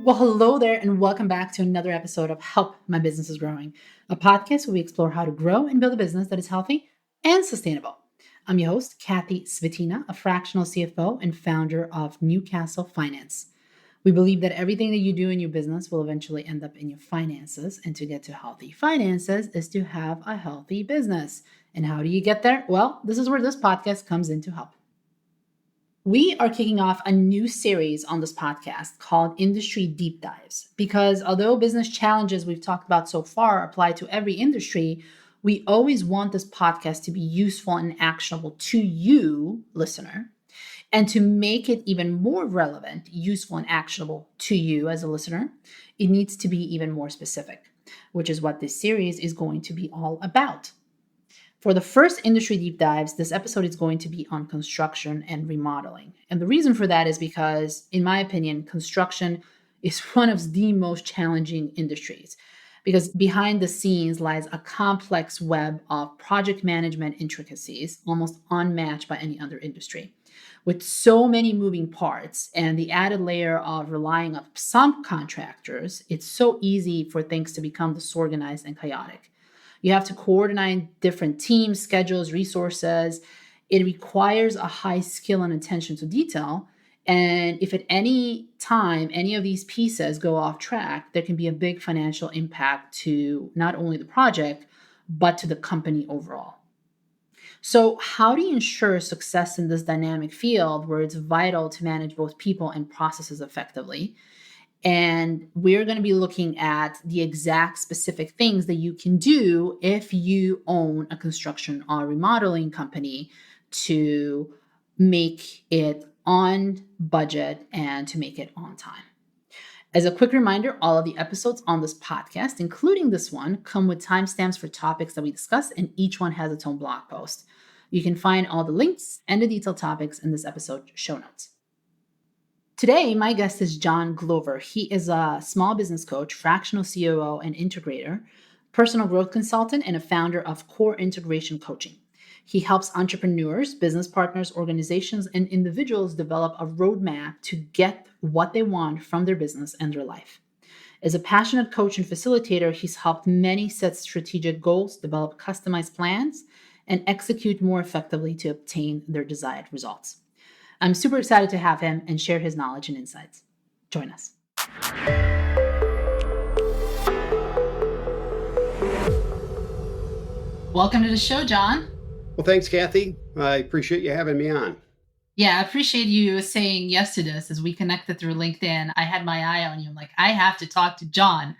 Well, hello there, and welcome back to another episode of Help My Business is Growing, a podcast where we explore how to grow and build a business that is healthy and sustainable. I'm your host, Kathy Svetina, a fractional CFO and founder of Newcastle Finance. We believe that everything that you do in your business will eventually end up in your finances, and to get to healthy finances is to have a healthy business. And how do you get there? Well, this is where this podcast comes in to help. We are kicking off a new series on this podcast called Industry Deep Dives because although business challenges we've talked about so far apply to every industry, we always want this podcast to be useful and actionable to you, listener. And to make it even more relevant, useful, and actionable to you as a listener, it needs to be even more specific, which is what this series is going to be all about. For the first industry deep dives, this episode is going to be on construction and remodeling. And the reason for that is because, in my opinion, construction is one of the most challenging industries because behind the scenes lies a complex web of project management intricacies, almost unmatched by any other industry. With so many moving parts and the added layer of relying on subcontractors, it's so easy for things to become disorganized and chaotic. You have to coordinate different teams, schedules, resources. It requires a high skill and attention to detail. And if at any time any of these pieces go off track, there can be a big financial impact to not only the project, but to the company overall. So, how do you ensure success in this dynamic field where it's vital to manage both people and processes effectively? And we're going to be looking at the exact specific things that you can do if you own a construction or remodeling company to make it on budget and to make it on time. As a quick reminder, all of the episodes on this podcast, including this one, come with timestamps for topics that we discuss, and each one has its own blog post. You can find all the links and the detailed topics in this episode show notes. Today, my guest is John Glover. He is a small business coach, fractional COO and integrator, personal growth consultant, and a founder of Core Integration Coaching. He helps entrepreneurs, business partners, organizations, and individuals develop a roadmap to get what they want from their business and their life. As a passionate coach and facilitator, he's helped many set strategic goals, develop customized plans, and execute more effectively to obtain their desired results. I'm super excited to have him and share his knowledge and insights. Join us. Welcome to the show, John. Well, thanks, Kathy. I appreciate you having me on. Yeah, I appreciate you saying yes to this. As we connected through LinkedIn, I had my eye on you. I'm like, I have to talk to John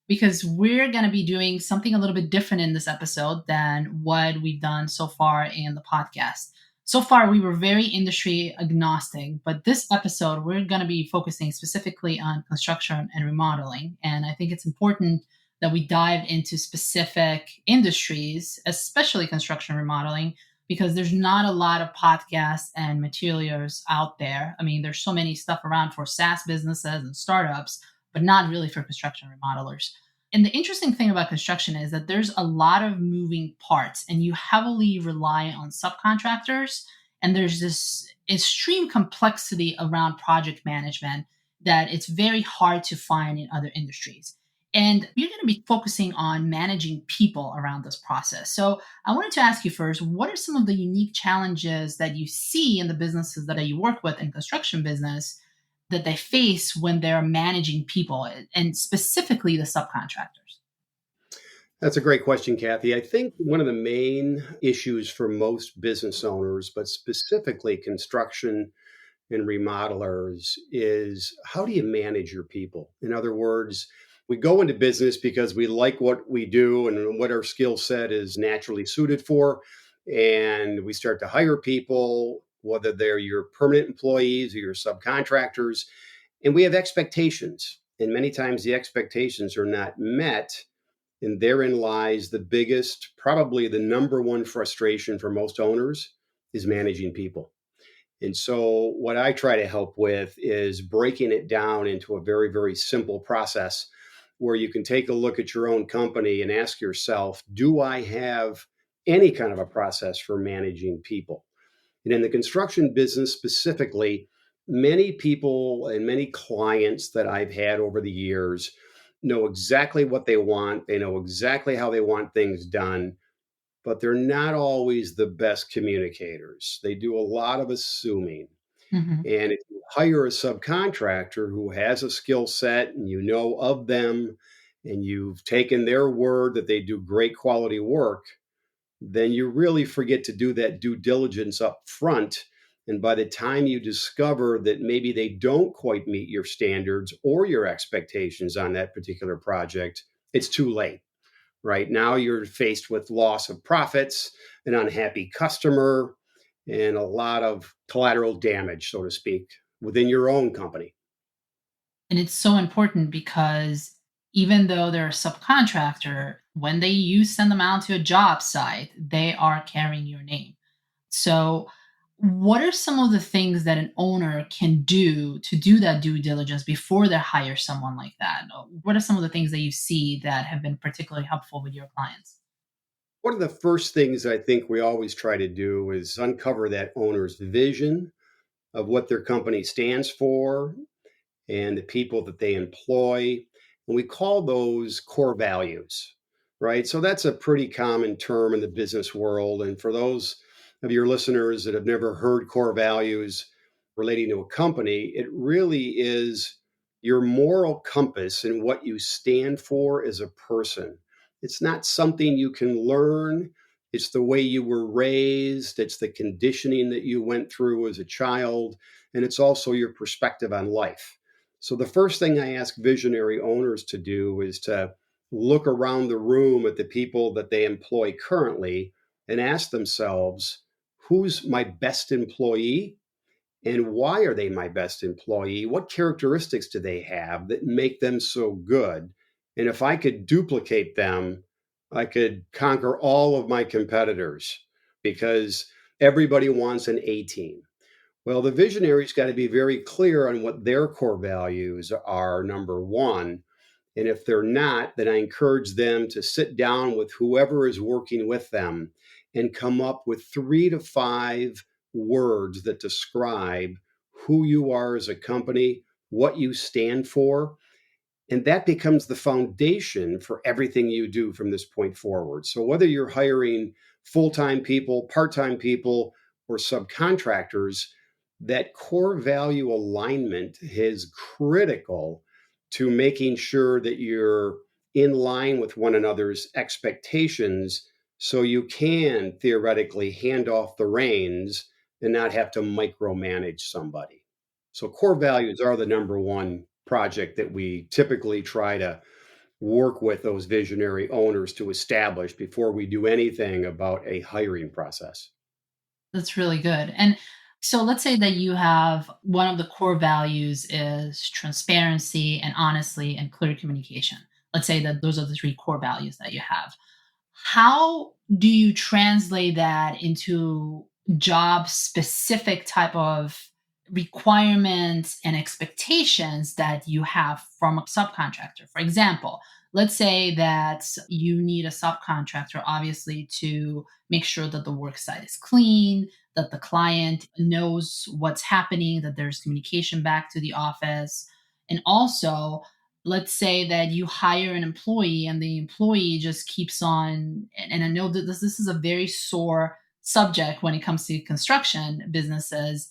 because we're going to be doing something a little bit different in this episode than what we've done so far in the podcast. So far, we were very industry agnostic, but this episode, we're going to be focusing specifically on construction and remodeling. And I think it's important that we dive into specific industries, especially construction and remodeling, because there's not a lot of podcasts and materials out there. I mean, there's so many stuff around for SaaS businesses and startups, but not really for construction remodelers. And the interesting thing about construction is that there's a lot of moving parts and you heavily rely on subcontractors. And there's this extreme complexity around project management that it's very hard to find in other industries. And you're going to be focusing on managing people around this process. So I wanted to ask you first, what are some of the unique challenges that you see in the businesses that you work with in construction business that they face when they're managing people, and specifically the subcontractors? That's a great question, Kathy. I think one of the main issues for most business owners, but specifically construction and remodelers, is how do you manage your people? In other words, we go into business because we like what we do and what our skill set is naturally suited for. And we start to hire people, whether they're your permanent employees or your subcontractors. And we have expectations. And many times the expectations are not met. And therein lies the biggest, probably the number one frustration for most owners is managing people. And so what I try to help with is breaking it down into a very, very simple process where you can take a look at your own company and ask yourself, do I have any kind of a process for managing people? And in the construction business specifically, Many people and many clients that I've had over the years know exactly what they want. They know exactly how they want things done, but they're not always the best communicators. They do a lot of assuming. Hmm. And if you hire a subcontractor who has a skill set and you know of them and you've taken their word that they do great quality work, then you really forget to do that due diligence up front. And by the time you discover that maybe they don't quite meet your standards or your expectations on that particular project, it's too late. Right now, you're faced with loss of profits, an unhappy customer, and a lot of collateral damage, so to speak, within your own company. And it's so important because even though they're a subcontractor, when you send them out to a job site, they are carrying your name. So, what are some of the things that an owner can do to do that due diligence before they hire someone like that? What are some of the things that you see that have been particularly helpful with your clients? One of the first things I think we always try to do is uncover that owner's vision of what their company stands for and the people that they employ. And we call those core values, right? So that's a pretty common term in the business world. And for those of your listeners that have never heard core values relating to a company, it really is your moral compass and what you stand for as a person. It's not something you can learn. It's the way you were raised. It's the conditioning that you went through as a child. And it's also your perspective on life. So the first thing I ask visionary owners to do is to look around the room at the people that they employ currently and ask themselves, who's my best employee and why are they my best employee? What characteristics do they have that make them so good? And if I could duplicate them, I could conquer all of my competitors because everybody wants an A team. Well, the visionary's got to be very clear on what their core values are, number one. And if they're not, then I encourage them to sit down with whoever is working with them and come up with 3 to 5 words that describe who you are as a company, what you stand for, and that becomes the foundation for everything you do from this point forward. So, whether you're hiring full time people, part time people, or subcontractors, that core value alignment is critical to making sure that you're in line with one another's expectations so you can theoretically hand off the reins and not have to micromanage somebody. So core values are the number one project that we typically try to work with those visionary owners to establish before we do anything about a hiring process. That's really good. And so let's say that you have one of the core values is transparency and honestly and clear communication. Let's say that those are the three core values that you have. How do you translate that into job specific type of requirements and expectations that you have from a subcontractor? For example, let's say that you need a subcontractor, obviously, to make sure that the work site is clean, that the client knows what's happening, that there's communication back to the office. And also, let's say that you hire an employee and the employee just keeps on, and I know that this is a very sore subject when it comes to construction businesses,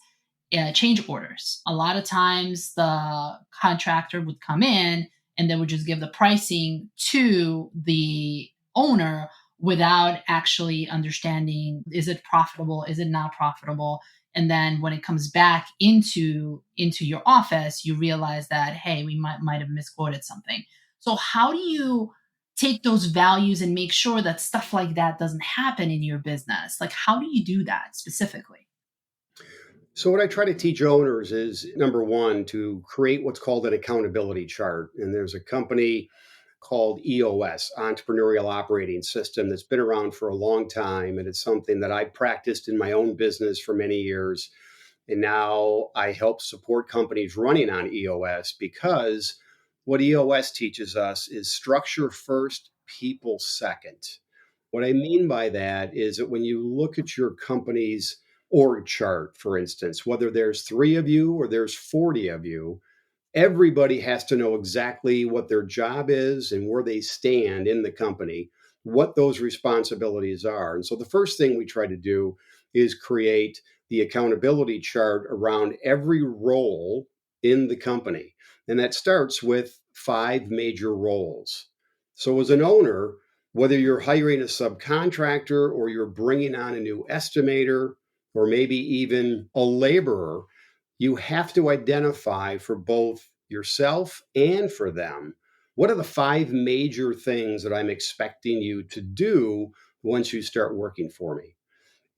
change orders. A lot of times the contractor would come in and they would just give the pricing to the owner without actually understanding, is it profitable, is it not profitable? And then when it comes back into your office, you realize that, hey, we might have misquoted something. So how do you take those values and make sure that stuff like that doesn't happen in your business? Like, how do you do that specifically? So, what I try to teach owners is number one, to create what's called an accountability chart. And there's a company called EOS, Entrepreneurial Operating System, that's been around for a long time. And it's something that I practiced in my own business for many years. And now I help support companies running on EOS because what EOS teaches us is structure first, people second. What I mean by that is that when you look at your company's org chart, for instance, whether there's 3 of you or there's 40 of you, everybody has to know exactly what their job is and where they stand in the company, what those responsibilities are. And so the first thing we try to do is create the accountability chart around every role in the company. And that starts with 5 major roles. So as an owner, whether you're hiring a subcontractor or you're bringing on a new estimator or maybe even a laborer, you have to identify for both yourself and for them what are the 5 major things that I'm expecting you to do once you start working for me.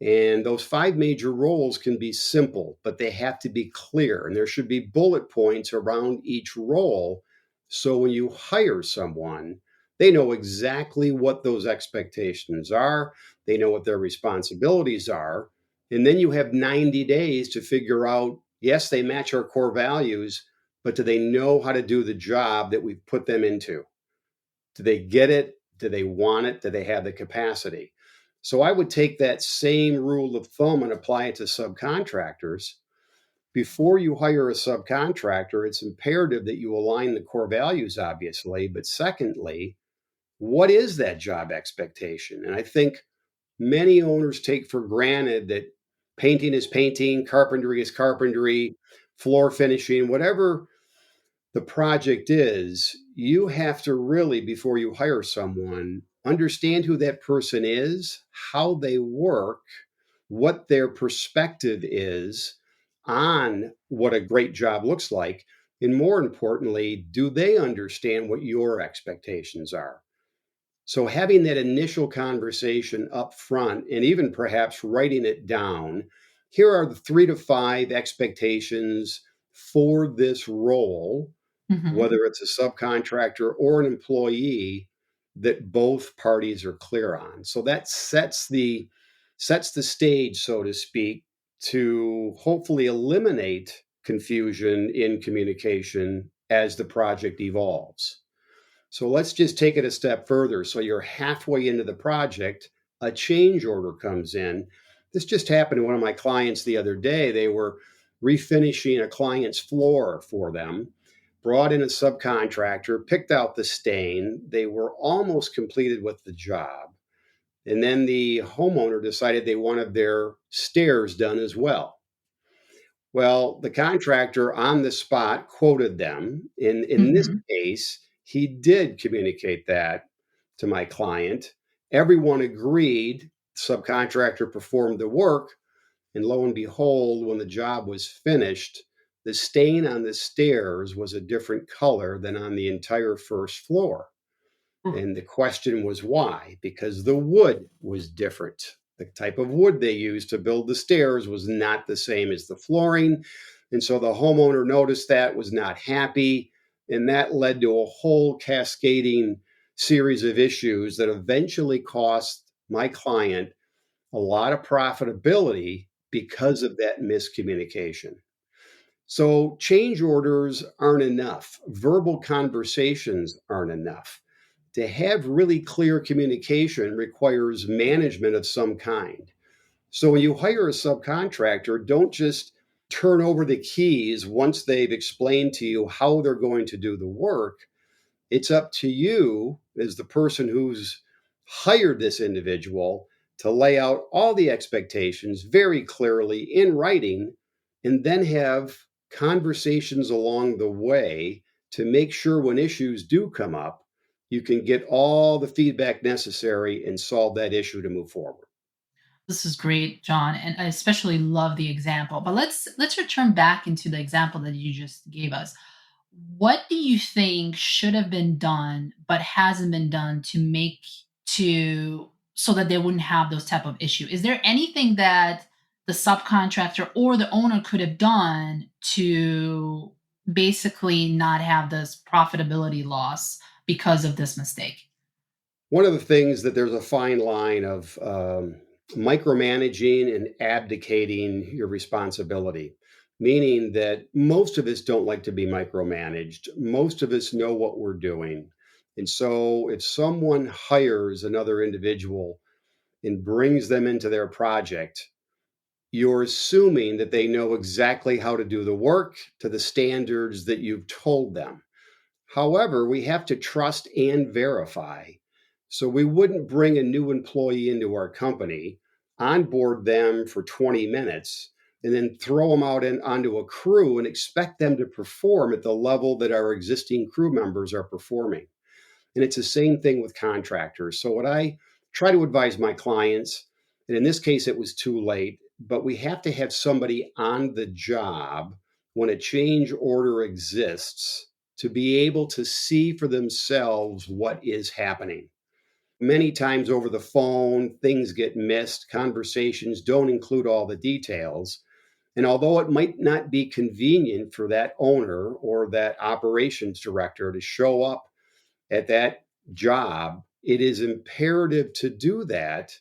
And those 5 major roles can be simple, but they have to be clear. And there should be bullet points around each role. So when you hire someone, they know exactly what those expectations are, they know what their responsibilities are. And then you have 90 days to figure out yes, they match our core values, but do they know how to do the job that we've put them into? Do they get it? Do they want it? Do they have the capacity? So I would take that same rule of thumb and apply it to subcontractors. Before you hire a subcontractor, it's imperative that you align the core values, obviously. But secondly, what is that job expectation? And I think many owners take for granted that painting is painting, carpentry is carpentry, floor finishing, whatever the project is, you have to really, before you hire someone, understand who that person is, how they work, what their perspective is on what a great job looks like. And more importantly, do they understand what your expectations are? So, having that initial conversation up front and even perhaps writing it down, here are the 3 to 5 expectations for this role, Mm-hmm. whether it's a subcontractor or an employee, that both parties are clear on. So that sets the stage, so to speak, to hopefully eliminate confusion in communication as the project evolves. So let's just take it a step further. So you're halfway into the project, a change order comes in. This just happened to one of my clients the other day. They were refinishing a client's floor for them, brought in a subcontractor, picked out the stain. They were almost completed with the job. And then the homeowner decided they wanted their stairs done as well. Well, the contractor on the spot quoted them. In this Mm-hmm. case, he did communicate that to my client. Everyone agreed. Subcontractor performed the work. And lo and behold, when the job was finished, the stain on the stairs was a different color than on the entire first floor. And the question was why? Because the wood was different. The type of wood they used to build the stairs was not the same as the flooring. And so the homeowner noticed that, was not happy. And that led to a whole cascading series of issues that eventually cost my client a lot of profitability because of that miscommunication. So change orders aren't enough. Verbal conversations aren't enough. To have really clear communication requires management of some kind. So when you hire a subcontractor, don't just turn over the keys once they've explained to you how they're going to do the work. It's up to you as the person who's hired this individual to lay out all the expectations very clearly in writing and then have conversations along the way to make sure when issues do come up, you can get all the feedback necessary and solve that issue to move forward. This is great, John, and I especially love the example. But let's return back into the example that you just gave us. What do you think should have been done but hasn't been done to make to so that they wouldn't have those type of issue? Is there anything that the subcontractor or the owner could have done to basically not have this profitability loss because of this mistake? One of the things that there's a fine line of micromanaging and abdicating your responsibility, meaning that most of us don't like to be micromanaged. Most of us know what we're doing. And so if someone hires another individual and brings them into their project, you're assuming that they know exactly how to do the work to the standards that you've told them. However, we have to trust and verify. So we wouldn't bring a new employee into our company, onboard them for 20 minutes, and then throw them out onto a crew and expect them to perform at the level that our existing crew members are performing. And it's the same thing with contractors. So, what I try to advise my clients, and in this case, it was too late, but we have to have somebody on the job when a change order exists to be able to see for themselves what is happening. Many times over the phone, things get missed, conversations don't include all the details. And although it might not be convenient for that owner or that operations director to show up at that job, it is imperative to do that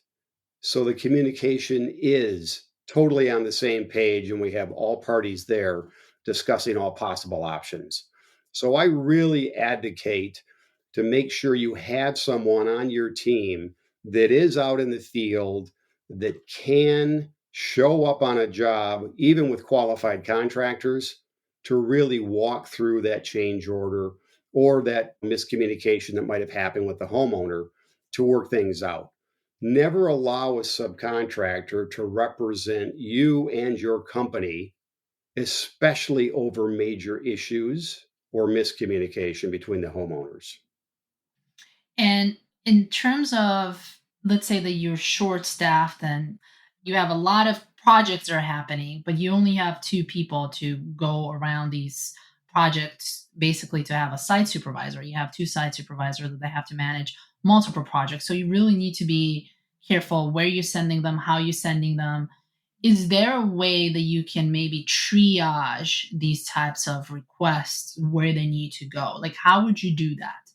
so the communication is totally on the same page and we have all parties there discussing all possible options. So I really advocate to make sure you have someone on your team that is out in the field that can show up on a job, even with qualified contractors, to really walk through that change order or that miscommunication that might have happened with the homeowner to work things out. Never allow a subcontractor to represent you and your company, especially over major issues or miscommunication between the homeowners. And in terms of, let's say that you're short staffed and you have a lot of projects that are happening, but you only have two people to go around these projects, basically to have a site supervisor. You have two site supervisors that they have to manage multiple projects. So you really need to be careful where you're sending them, how you're sending them. Is there a way that you can maybe triage these types of requests where they need to go? Like, how would you do that?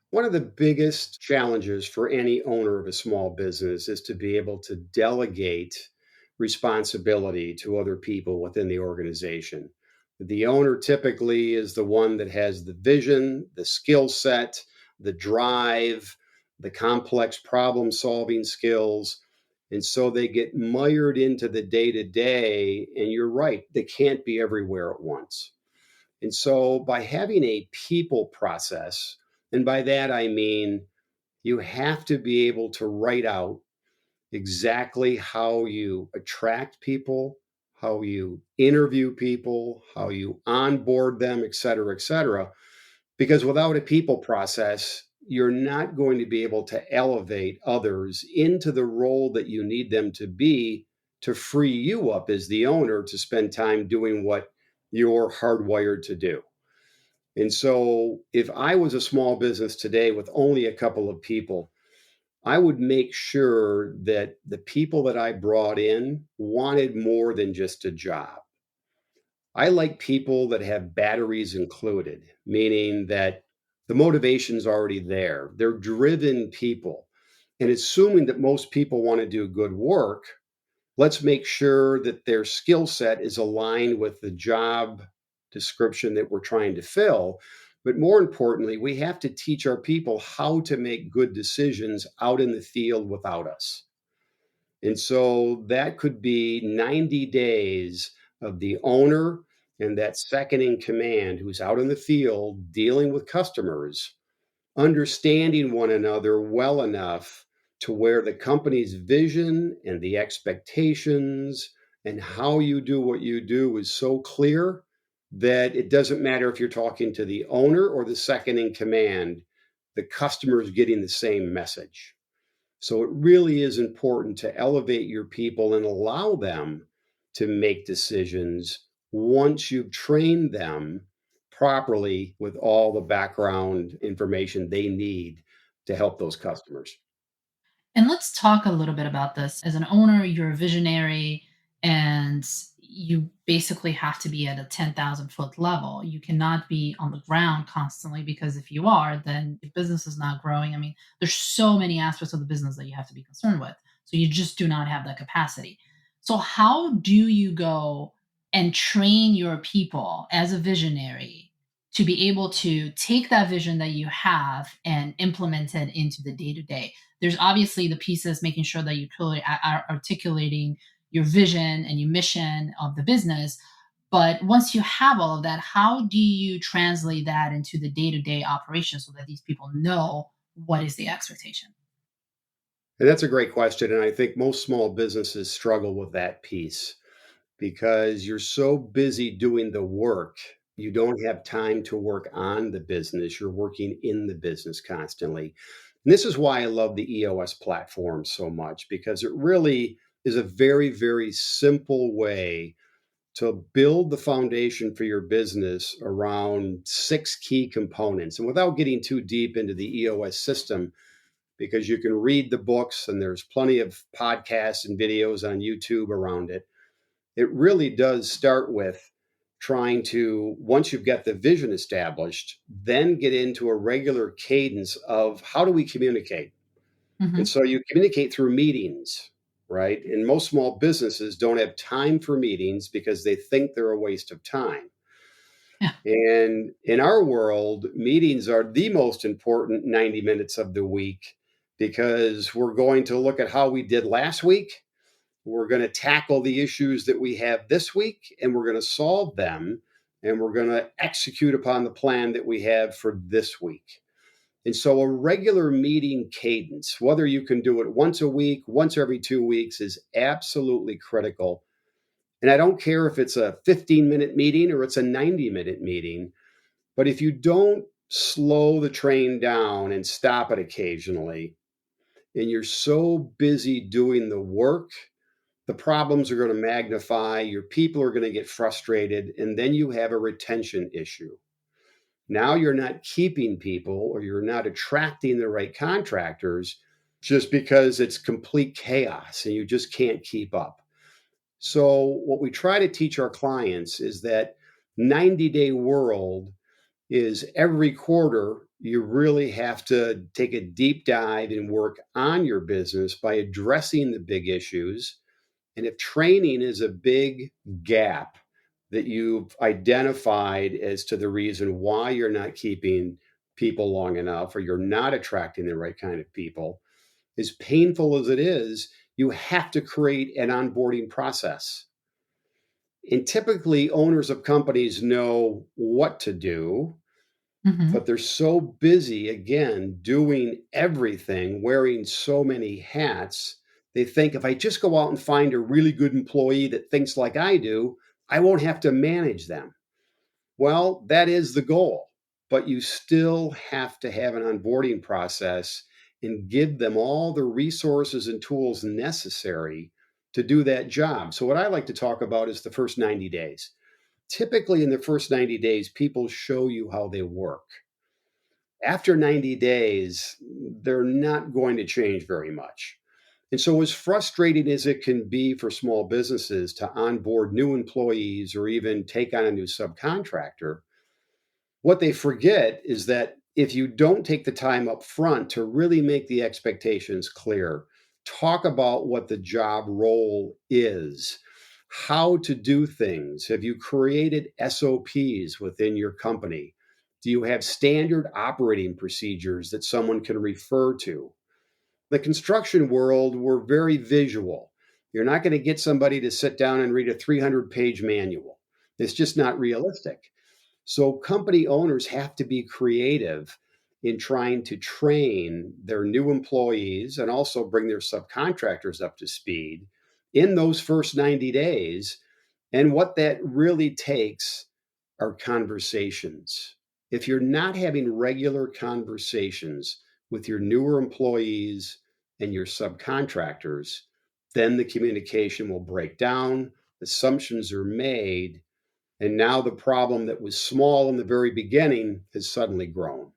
One of the biggest challenges for any owner of a small business is to be able to delegate responsibility to other people within the organization. The owner typically is the one that has the vision, the skill set, the drive, the complex problem solving skills. And so they get mired into the day to day. And you're right, they can't be everywhere at once. And so by having a people process, and by that I mean you have to be able to write out exactly how you attract people, how you interview people, how you onboard them, et cetera, et cetera. Because without a people process, you're not going to be able to elevate others into the role that you need them to be to free you up as the owner to spend time doing what you're hardwired to do. And so, if I was a small business today with only a couple of people, I would make sure that the people that I brought in wanted more than just a job. I like people that have batteries included, meaning that the motivation's already there. They're driven people. And assuming that most people want to do good work, let's make sure that their skill set is aligned with the job description that we're trying to fill. But more importantly, we have to teach our people how to make good decisions out in the field without us. And so that could be 90 days of the owner and that second in command who's out in the field dealing with customers understanding one another well enough to where the company's vision and the expectations and how you do what you do is so clear that it doesn't matter if you're talking to the owner or the second in command, the customer is getting the same message. So it really is important to elevate your people and allow them to make decisions once you've trained them properly with all the background information they need to help those customers. And let's talk a little bit about this. As an owner, you're a visionary and you basically have to be at a 10,000-foot level. You cannot be on the ground constantly because if you are, then your business is not growing. I mean, there's so many aspects of the business that you have to be concerned with. So you just do not have that capacity. So, how do you go and train your people as a visionary to be able to take that vision that you have and implement it into the day to day? There's obviously the pieces making sure that you clearly are articulating your vision and your mission of the business. But once you have all of that, how do you translate that into the day-to-day operation so that these people know what is the expectation? And that's a great question. And I think most small businesses struggle with that piece because you're so busy doing the work. You don't have time to work on the business. You're working in the business constantly. And this is why I love the EOS platform so much because it really is a very, very simple way to build the foundation for your business around six key components. And without getting too deep into the EOS system, because you can read the books and there's plenty of podcasts and videos on YouTube around it. It really does start with trying to, once you've got the vision established, then get into a regular cadence of how do we communicate? And Hmm. so you communicate through meetings, right? And most small businesses don't have time for meetings because they think they're a waste of time. Yeah. And in our world, meetings are the most important 90 minutes of the week because we're going to look at how we did last week. We're going to tackle the issues that we have this week and we're going to solve them. And we're going to execute upon the plan that we have for this week. And so a regular meeting cadence, whether you can do it once a week, once every 2 weeks, is absolutely critical. And I don't care if it's a 15-minute meeting or it's a 90-minute meeting, but if you don't slow the train down and stop it occasionally, and you're so busy doing the work, the problems are going to magnify, your people are going to get frustrated, and then you have a retention issue. Now you're not keeping people or you're not attracting the right contractors just because it's complete chaos and you just can't keep up. So, what we try to teach our clients is that 90-day world is every quarter you really have to take a deep dive and work on your business by addressing the big issues. And if training is a big gap that you've identified as to the reason why you're not keeping people long enough or you're not attracting the right kind of people, as painful as it is, you have to create an onboarding process. And typically, owners of companies know what to do, Hmm. but they're so busy, again, doing everything, wearing so many hats. They think if I just go out and find a really good employee that thinks like I do, I won't have to manage them. Well, that is the goal, but you still have to have an onboarding process and give them all the resources and tools necessary to do that job. So, what I like to talk about is the first 90 days. Typically, in the first 90 days, people show you how they work. After 90 days, they're not going to change very much. And so, as frustrating as it can be for small businesses to onboard new employees or even take on a new subcontractor, what they forget is that if you don't take the time up front to really make the expectations clear, talk about what the job role is, how to do things. Have you created SOPs within your company? Do you have standard operating procedures that someone can refer to? The construction world, we're very visual. You're not going to get somebody to sit down and read a 300-page manual. It's just not realistic. So company owners have to be creative in trying to train their new employees and also bring their subcontractors up to speed in those first 90 days. And what that really takes are conversations. If you're not having regular conversations with your newer employees and your subcontractors, then the communication will break down, assumptions are made, and now the problem that was small in the very beginning has suddenly grown.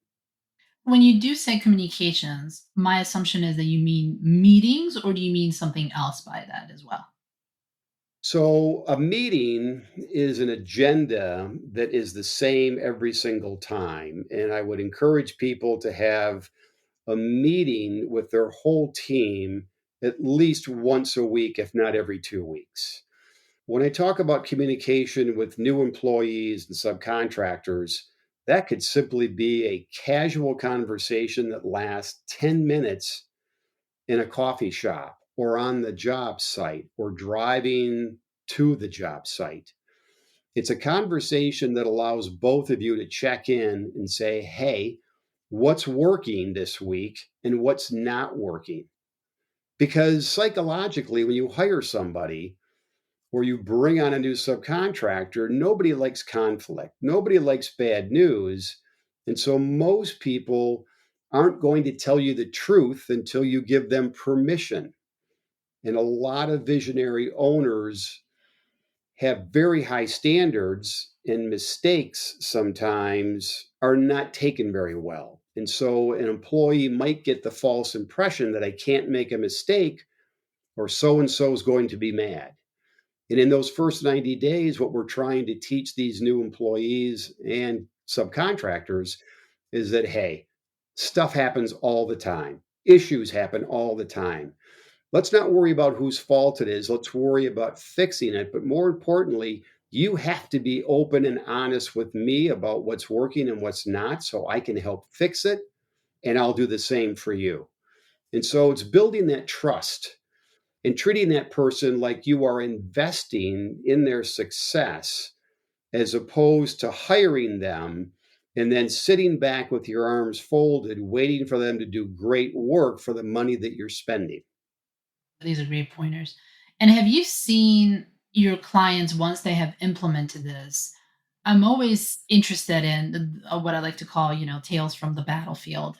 When you do say communications, my assumption is that you mean meetings, or do you mean something else by that as well? So, a meeting is an agenda that is the same every single time. And I would encourage people to have a meeting with their whole team at least once a week, if not every 2 weeks. When I talk about communication with new employees and subcontractors, that could simply be a casual conversation that lasts 10 minutes in a coffee shop. or on the job site or driving to the job site. It's a conversation that allows both of you to check in and say, hey, what's working this week and what's not working? Because psychologically, when you hire somebody or you bring on a new subcontractor, nobody likes conflict. Nobody likes bad news. And so most people aren't going to tell you the truth until you give them permission. And a lot of visionary owners have very high standards, and mistakes sometimes are not taken very well. And so an employee might get the false impression that I can't make a mistake or so and so is going to be mad. And in those first 90 days, what we're trying to teach these new employees and subcontractors is that, hey, stuff happens all the time. Issues happen all the time. Let's not worry about whose fault it is. Let's worry about fixing it. But more importantly, you have to be open and honest with me about what's working and what's not so I can help fix it. And I'll do the same for you. And so it's building that trust and treating that person like you are investing in their success as opposed to hiring them and then sitting back with your arms folded, waiting for them to do great work for the money that you're spending. These are great pointers. And have you seen your clients once they have implemented this? I'm always interested in what I like to call, tales from the battlefield.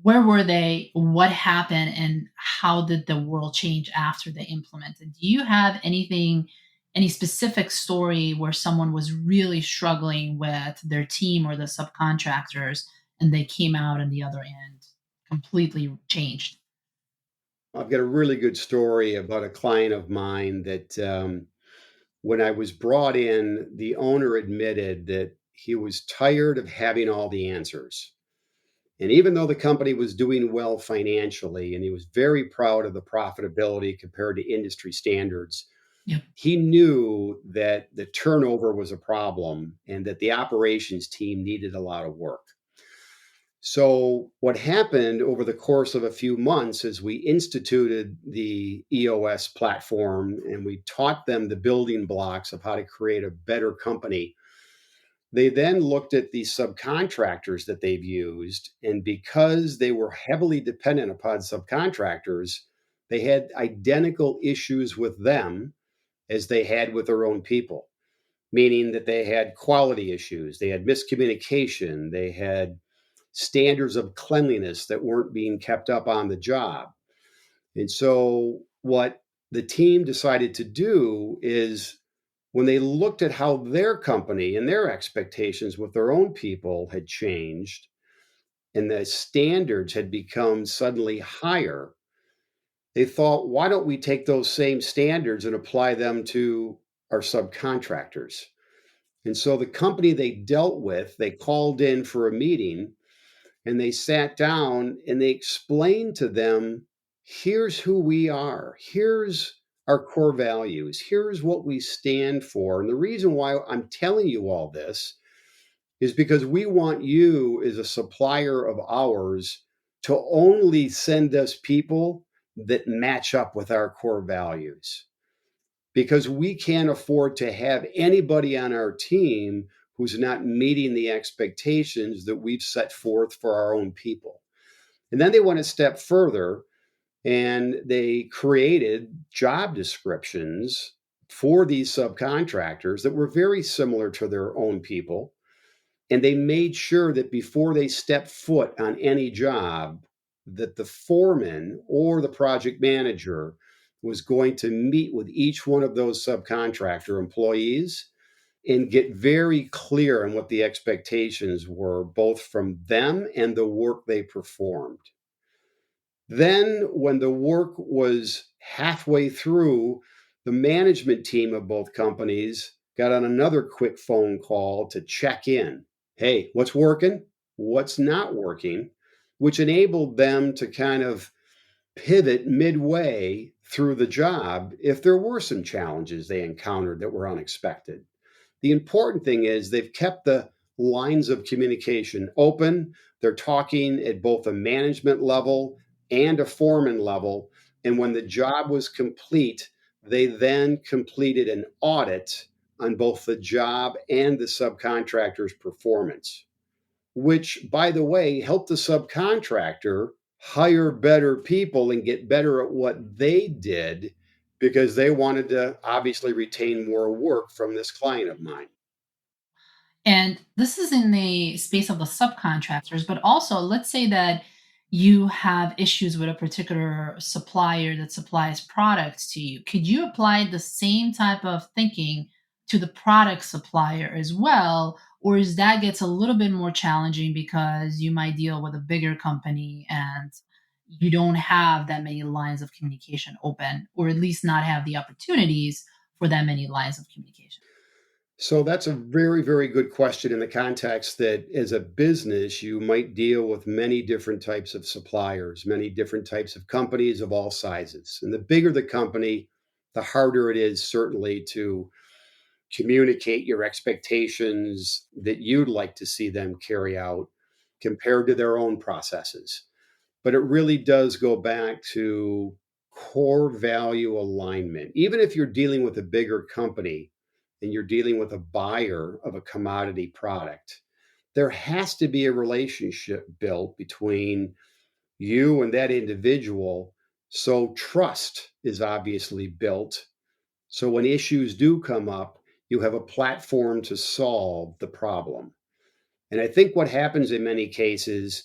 Where were they? What happened? And how did the world change after they implemented? Do you have any specific story where someone was really struggling with their team or the subcontractors and they came out on the other end completely changed? I've got a really good story about a client of mine that when I was brought in, the owner admitted that he was tired of having all the answers. And even though the company was doing well financially and he was very proud of the profitability compared to industry standards, Yep. he knew that the turnover was a problem and that the operations team needed a lot of work. So, what happened over the course of a few months is we instituted the EOS platform and we taught them the building blocks of how to create a better company. They then looked at the subcontractors that they've used, and because they were heavily dependent upon subcontractors, they had identical issues with them as they had with their own people, meaning that they had quality issues, they had miscommunication, they had standards of cleanliness that weren't being kept up on the job. And so, what the team decided to do is when they looked at how their company and their expectations with their own people had changed and the standards had become suddenly higher, they thought, why don't we take those same standards and apply them to our subcontractors? And so the company they dealt with, they called in for a meeting and they sat down and they explained to them, here's who we are, here's our core values, here's what we stand for. And the reason why I'm telling you all this is because we want you as a supplier of ours to only send us people that match up with our core values, because we can't afford to have anybody on our team who's not meeting the expectations that we've set forth for our own people. And then they went a step further and they created job descriptions for these subcontractors that were very similar to their own people. And they made sure that before they stepped foot on any job, that the foreman or the project manager was going to meet with each one of those subcontractor employees and get very clear on what the expectations were, both from them and the work they performed. Then, when the work was halfway through, the management team of both companies got on another quick phone call to check in. Hey, what's working? What's not working? Which enabled them to kind of pivot midway through the job if there were some challenges they encountered that were unexpected. The important thing is they've kept the lines of communication open. They're talking at both a management level and a foreman level. And when the job was complete, they then completed an audit on both the job and the subcontractor's performance, which, by the way, helped the subcontractor hire better people and get better at what they did because they wanted to obviously retain more work from this client of mine. And this is in the space of the subcontractors, but also let's say that you have issues with a particular supplier that supplies products to you. Could you apply the same type of thinking to the product supplier as well? Or is that gets a little bit more challenging because you might deal with a bigger company and you don't have that many lines of communication open, or at least not have the opportunities for that many lines of communication? So that's a very, very good question in the context that as a business, you might deal with many different types of suppliers, many different types of companies of all sizes. And the bigger the company, the harder it is certainly to communicate your expectations that you'd like to see them carry out compared to their own processes. But it really does go back to core value alignment. Even if you're dealing with a bigger company and you're dealing with a buyer of a commodity product, there has to be a relationship built between you and that individual. So trust is obviously built. So when issues do come up, you have a platform to solve the problem. And I think what happens in many cases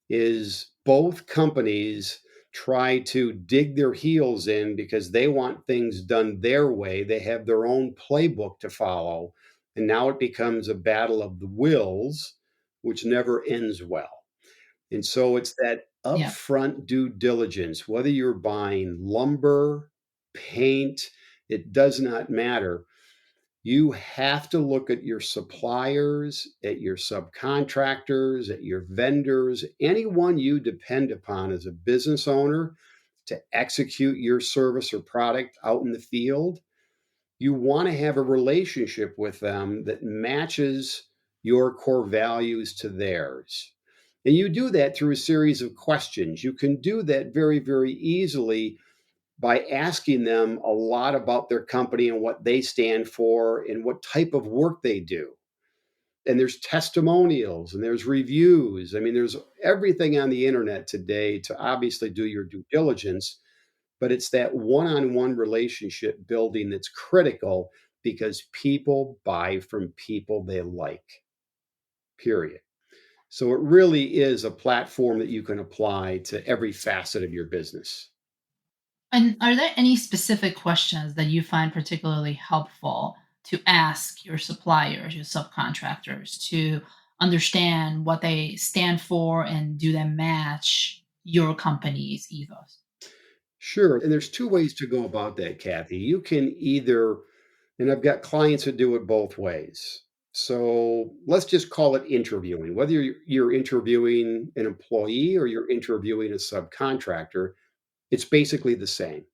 is both companies try to dig their heels in because they want things done their way. They have their own playbook to follow. And now it becomes a battle of the wills, which never ends well. And so it's that Yeah. upfront due diligence, whether you're buying lumber, paint, it does not matter. You have to look at your suppliers, at your subcontractors, at your vendors, anyone you depend upon as a business owner to execute your service or product out in the field. You want to have a relationship with them that matches your core values to theirs. And you do that through a series of questions. You can do that very, very easily by asking them a lot about their company and what they stand for and what type of work they do. And there's testimonials and there's reviews. I mean, there's everything on the internet today to obviously do your due diligence, but it's that one on one relationship building that's critical because people buy from people they like, period. So it really is a platform that you can apply to every facet of your business. And are there any specific questions that you find particularly helpful to ask your suppliers, your subcontractors, to understand what they stand for and do they match your company's ethos? Sure. And there's two ways to go about that, Kathy. You can either, and I've got clients that do it both ways. So let's just call it interviewing. Whether you're interviewing an employee or you're interviewing a subcontractor, it's basically the same.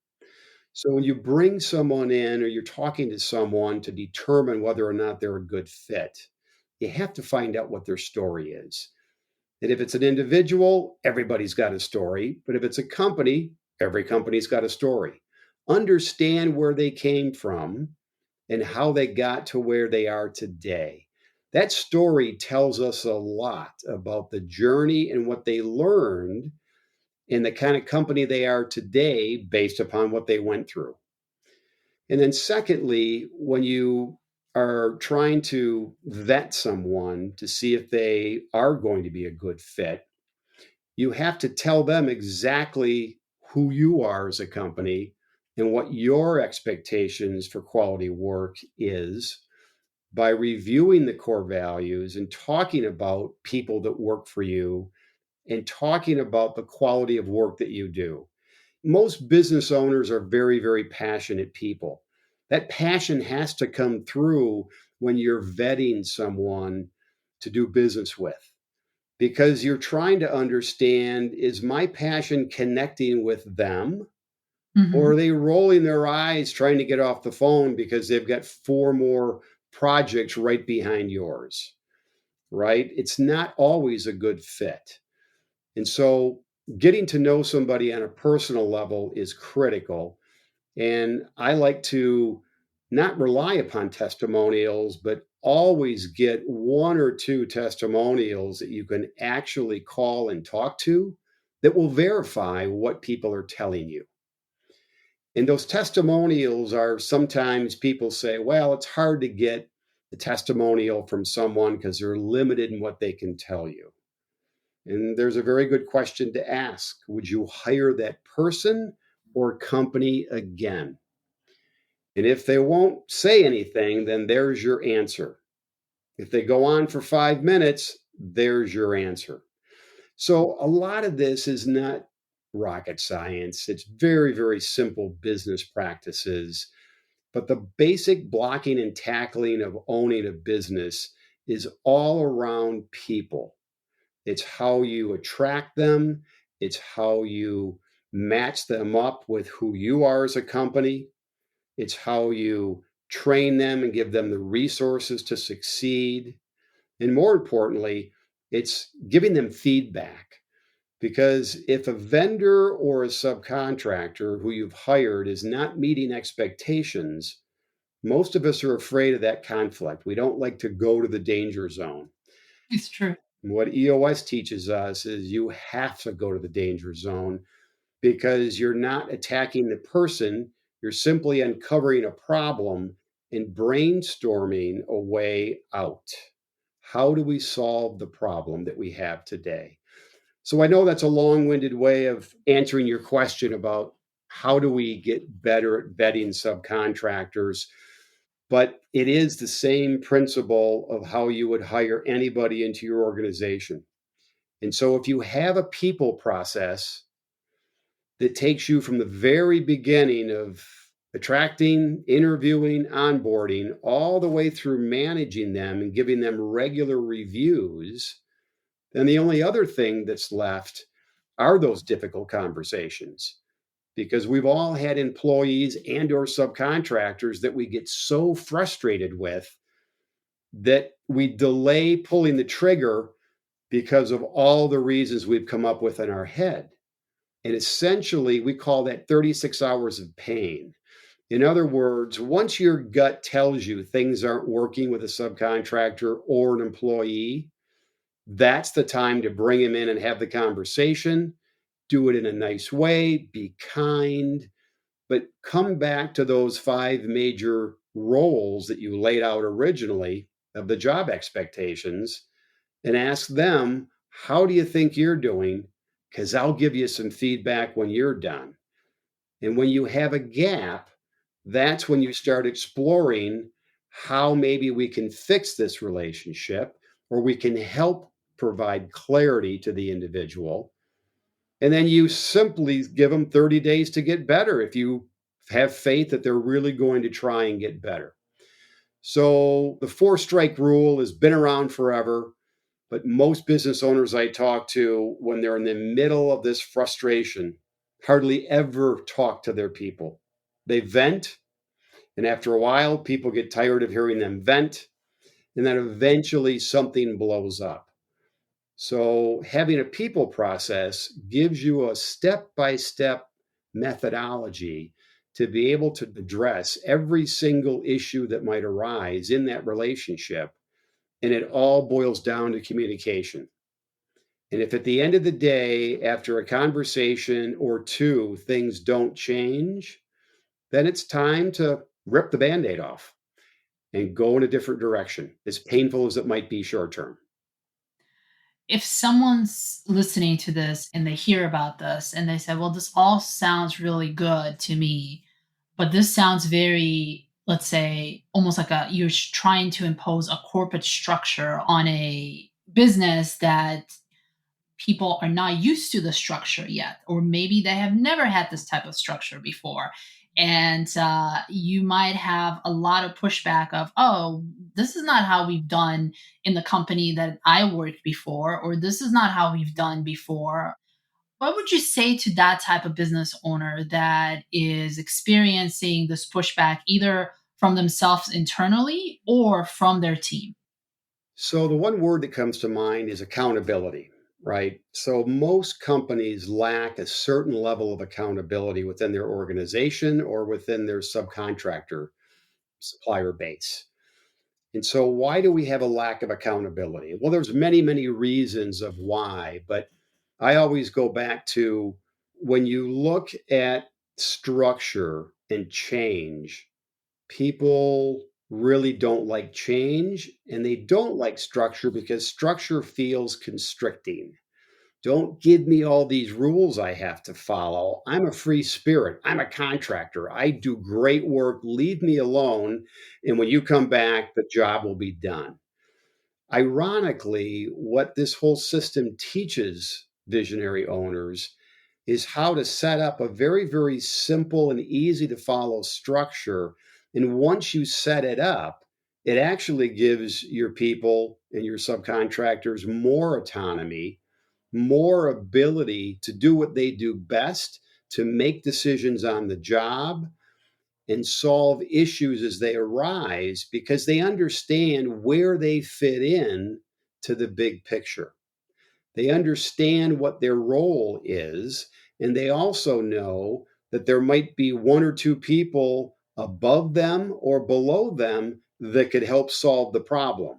So when you bring someone in or you're talking to someone to determine whether or not they're a good fit, you have to find out what their story is. And if it's an individual, everybody's got a story. But if it's a company, every company's got a story. Understand where they came from and how they got to where they are today. That story tells us a lot about the journey and what they learned and the kind of company they are today based upon what they went through. And then, secondly, when you are trying to vet someone to see if they are going to be a good fit, you have to tell them exactly who you are as a company and what your expectations for quality work is by reviewing the core values and talking about people that work for you and talking about the quality of work that you do. Most business owners are very, very passionate people. That passion has to come through when you're vetting someone to do business with because you're trying to understand, is my passion connecting with them, or are Hmm. they rolling their eyes trying to get off the phone because they've got four more projects right behind yours, right? It's not always a good fit. And so Getting to know somebody on a personal level is critical. And I like to not rely upon testimonials, but always get one or two testimonials that you can actually call and talk to that will verify what people are telling you. And those testimonials are sometimes people say, well, it's hard to get a testimonial from someone because they're limited in what they can tell you. And there's a very good question to ask. Would you hire that person or company again? And if they won't say anything, then there's your answer. If they go on for 5 minutes, there's your answer. So a lot of this is not rocket science. It's very, very simple business practices. But the basic blocking and tackling of owning a business is all around people. It's how you attract them, it's how you match them up with who you are as a company, it's how you train them and give them the resources to succeed. And more importantly, it's giving them feedback. Because if a vendor or a subcontractor who you've hired is not meeting expectations, most of us are afraid of that conflict. We don't like to go to the danger zone. It's true. What EOS teaches us is you have to go to the danger zone because you're not attacking the person, you're simply uncovering a problem and brainstorming a way out. How do we solve the problem that we have today? So I know that's a long winded way of answering your question about how do we get better at vetting subcontractors, but it is the same principle of how you would hire anybody into your organization. And so if you have a people process that takes you from the very beginning of attracting, interviewing, onboarding, all the way through managing them and giving them regular reviews, then the only other thing that's left are those difficult conversations. Because we've all had employees and or subcontractors that we get so frustrated with that we delay pulling the trigger because of all the reasons we've come up with in our head. And essentially, we call that 36 hours of pain. In other words, once your gut tells you things aren't working with a subcontractor or an employee, that's the time to bring him in and have the conversation. Do it in a nice way, be kind, but come back to those five major roles that you laid out originally of the job expectations and ask them, how do you think you're doing? Because I'll give you some feedback when you're done. And when you have a gap, that's when you start exploring how maybe we can fix this relationship or we can help provide clarity to the individual. And then you simply give them 30 days to get better if you have faith that they're really going to try and get better. So the four strike rule has been around forever. But most business owners I talk to, when they're in the middle of this frustration, hardly ever talk to their people. They vent, and after a while, people get tired of hearing them vent, and then eventually something blows up. So, having a people process gives you a step by step methodology to be able to address every single issue that might arise in that relationship. And it all boils down to communication. And if at the end of the day, after a conversation or two, things don't change, then it's time to rip the band aid off and go in a different direction, as painful as it might be short term. If someone's listening to this and they hear about this and they say, well, this all sounds really good to me, but this sounds very, let's say, almost like you're trying to impose a corporate structure on a business that people are not used to the structure yet, or maybe they have never had this type of structure before. And you might have a lot of pushback of, oh, this is not how we've done in the company that I worked before, or this is not how we've done before. What would you say to that type of business owner that is experiencing this pushback either from themselves internally or from their team? So, the one word that comes to mind is accountability. right? So most companies lack a certain level of accountability within their organization or within their subcontractor supplier base. And so why do we have a lack of accountability? Well, there's many reasons of why, but I always go back to when you look at structure and change, people really don't like change and they don't like structure because structure feels constricting. Don't give me all these rules I have to follow. I'm a free spirit. I'm a contractor. I do great work. Leave me alone. And when you come back, the job will be done. Ironically, what this whole system teaches visionary owners is how to set up a very simple and easy to follow structure. And once you set it up, it actually gives your people and your subcontractors more autonomy, more ability to do what they do best, to make decisions on the job and solve issues as they arise because they understand where they fit in to the big picture. They understand what their role is, and they also know that there might be one or two people above them or below them that could help solve the problem.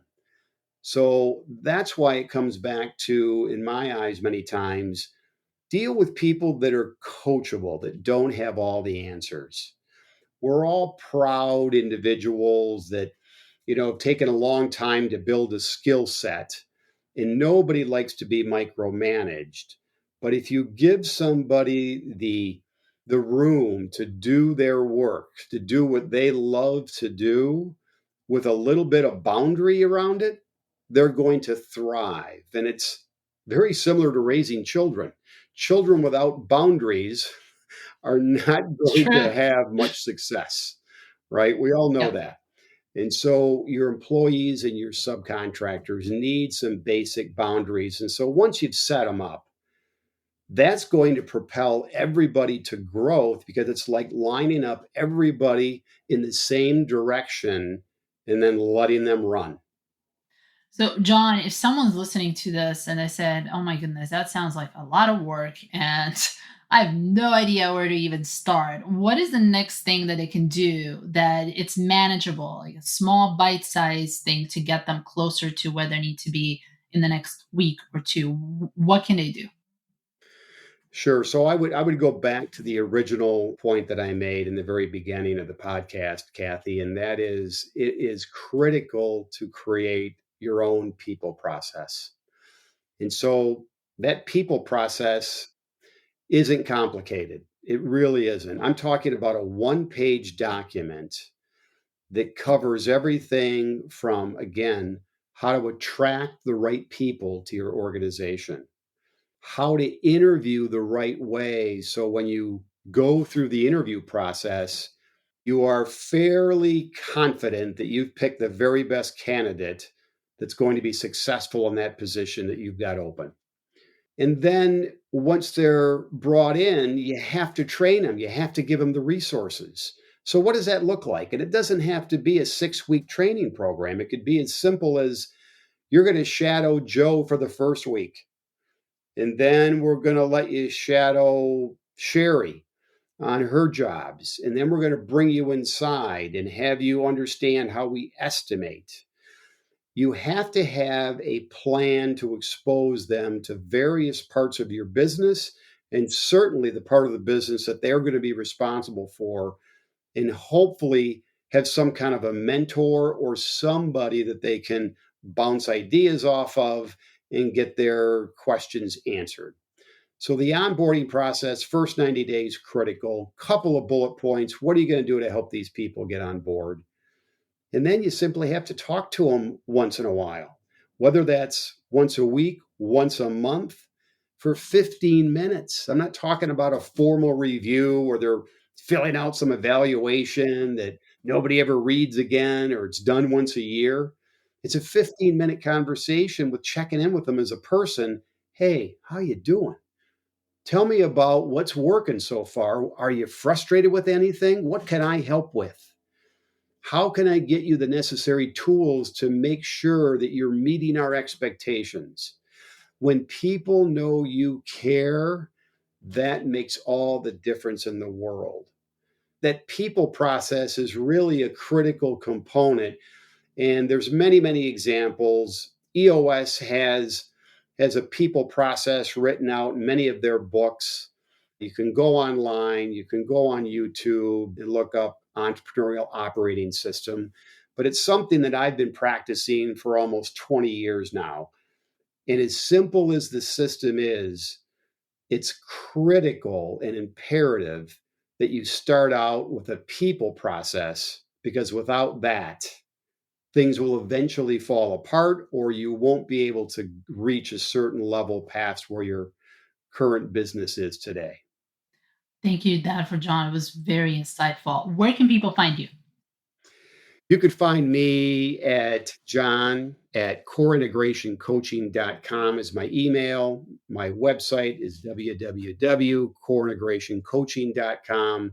So that's why it comes back to, in my eyes, many times, deal with people that are coachable, that don't have all the answers. We're all proud individuals that, have taken a long time to build a skill set, and nobody likes to be micromanaged. But if you give somebody the room to do their work, to do what they love to do with a little bit of boundary around it, they're going to thrive. And it's very similar to raising children. Children without boundaries are not going True. to have much success, right? We all know Yeah. that. And so your employees and your subcontractors need some basic boundaries. And so once you've set them up, that's going to propel everybody to growth because it's like lining up everybody in the same direction and then letting them run. So, John, if someone's listening to this and they said, "Oh my goodness, that sounds like a lot of work and I have no idea where to even start." What is the next thing that they can do that it's manageable, like a small bite-sized thing to get them closer to where they need to be in the next week or two? What can they do? Sure. So I would go back to the original point that I made in the very beginning of the podcast, Kathy, and that is it is critical to create your own people process. And so that people process isn't complicated. It really isn't. I'm talking about a one-page document that covers everything from, again, how to attract the right people to your organization, how to interview the right way. So when you go through the interview process, you are fairly confident that you've picked the very best candidate that's going to be successful in that position that you've got open. And then once they're brought in, you have to train them, you have to give them the resources. So, what does that look like? And it doesn't have to be a 6 week training program. It could be as simple as you're going to shadow Joe for the first week. And then we're going to let you shadow Sherry on her jobs. And then we're going to bring you inside and have you understand how we estimate. You have to have a plan to expose them to various parts of your business and certainly the part of the business that they're going to be responsible for, and hopefully have some kind of a mentor or somebody that they can bounce ideas off of and get their questions answered. So the onboarding process, first 90 days, critical. Couple of bullet points. What are you going to do to help these people get on board? And then you simply have to talk to them once in a while, whether that's once a week, once a month, for 15 minutes. I'm not talking about a formal review where they're filling out some evaluation that nobody ever reads again or it's done once a year. It's a 15-minute conversation with checking in with them as a person. Hey, how you doing? Tell me about what's working so far. Are you frustrated with anything? What can I help with? How can I get you the necessary tools to make sure that you're meeting our expectations? When people know you care, that makes all the difference in the world. That people process is really a critical component. And there's many examples. EOS has a people process written out in many of their books. You can go online, you can go on YouTube and look up entrepreneurial operating system. But it's something that I've been practicing for almost 20 years now. And as simple as the system is, it's critical and imperative that you start out with a people process, because without that, things will eventually fall apart, or you won't be able to reach a certain level past where your current business is today. Thank you, Dad, for John. It was very insightful. Where can people find you? You could find me at John at coreintegrationcoaching.com is my email. My website is www.coreintegrationcoaching.com.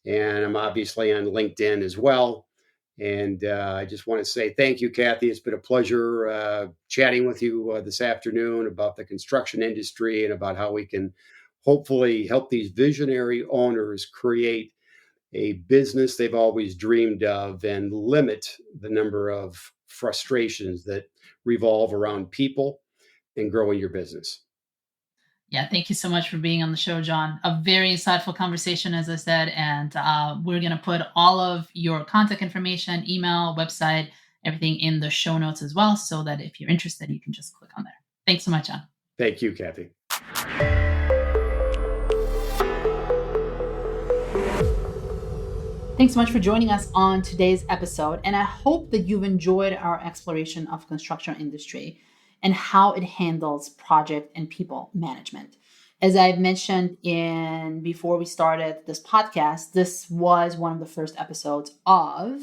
And I'm obviously on LinkedIn as well. And I just want to say thank you, Kathy. It's been a pleasure chatting with you this afternoon about the construction industry and about how we can hopefully help these visionary owners create a business they've always dreamed of and limit the number of frustrations that revolve around people and growing your business. Yeah, thank you so much for being on the show, John. A very insightful conversation, as I said, and we're going to put all of your contact information, email, website, everything in the show notes as well, so that if you're interested, you can just click on there. Thanks so much, John. Thank you, Kathy. Thanks so much for joining us on today's episode, and I hope that you've enjoyed our exploration of construction industry and how it handles project and people management. As I've mentioned before we started this podcast, this was one of the first episodes of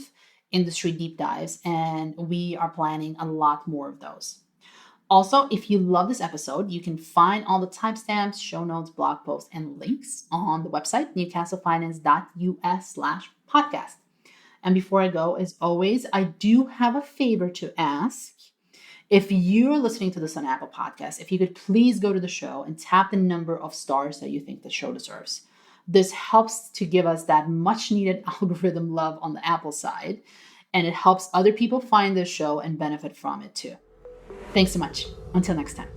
industry deep dives, and we are planning a lot more of those. Also, if you love this episode, you can find all the timestamps, show notes, blog posts, and links on the website, newcastlefinance.us/podcast. And before I go, as always, I do have a favor to ask. If you're listening to this on Apple Podcasts, if you could please go to the show and tap the number of stars that you think the show deserves. This helps to give us that much needed algorithm love on the Apple side, and it helps other people find this show and benefit from it too. Thanks so much. Until next time.